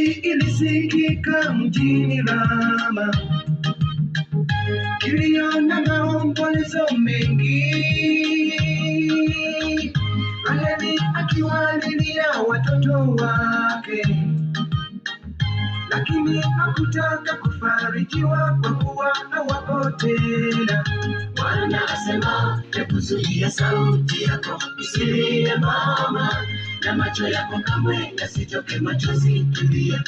Sauti ilisikika mjini Rama, kilio na maombolezo mengi, Raheli akiwalilia watoto wake, lakini hakutaka kufarijiwa kwa kuwa hawapo tena. Bwana asema, kuzuia sauti yako isilie mama, na macho yako kamwe yasitoke machozi, tulia,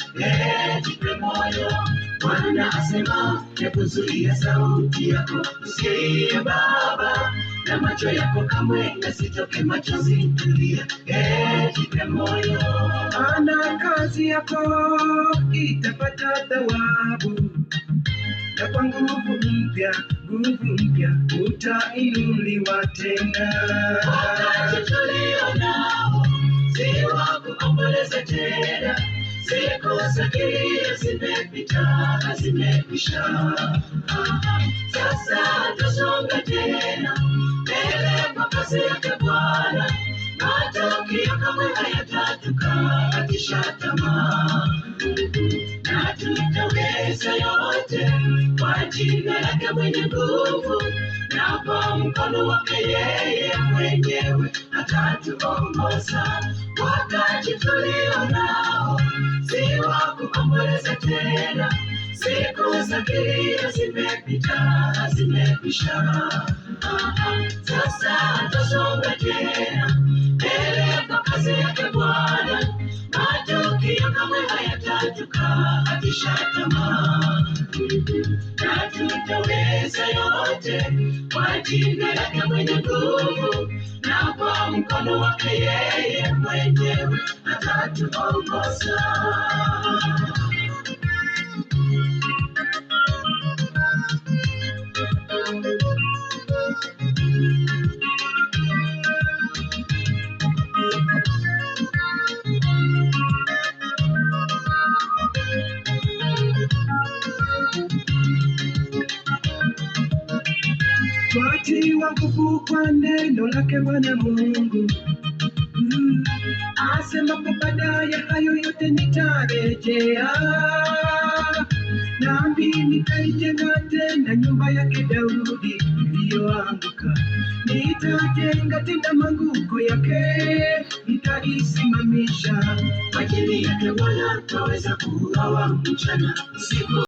jipe moyo. Bwana asema, kuzuia sauti yako isilie baba, na macho yako kamwe yasitoke machozi, tulia, jipe moyo. Ana kazi yako itapata thawabu, na kwa nguvu mpya utainuliwa tena. Wakati tulio nao si wa kuomboleza tena, siku za kilio zimepita, zimekwisha. Sasa tusonge tena mbele kwa kazi yake Bwana, matokeo kamwe hayatatukatisha tamaa, na tutaweza yote kwa jina lake mwenye nguvu, na kwa mkono wake yeye mwenyewe atatuongoza. Wakati tulio nao si wa kuomboleza tena, siku za kilio zimepita, zimekwisha. Sasa tusonge tena mbele kwa kazi yake Bwana, matokeo kamwe hayatatukatisha tamaa, na tutaweza yote kwa jina lake mwenye nguvu, na kwa mkono wake yeye mwenyewe atatuongoza. Twatiwa nguvu kwa neno lake Bwana Mungu, asema kwa baadaye hayo yote nitarejea, nami nitaijenga tena nyumba yake Daudi iliyoanguka, nitajenga tena magugu yake, nitaisimamisha. Kwa ajili yake Bwana twaweza kuuawa mchana usiku.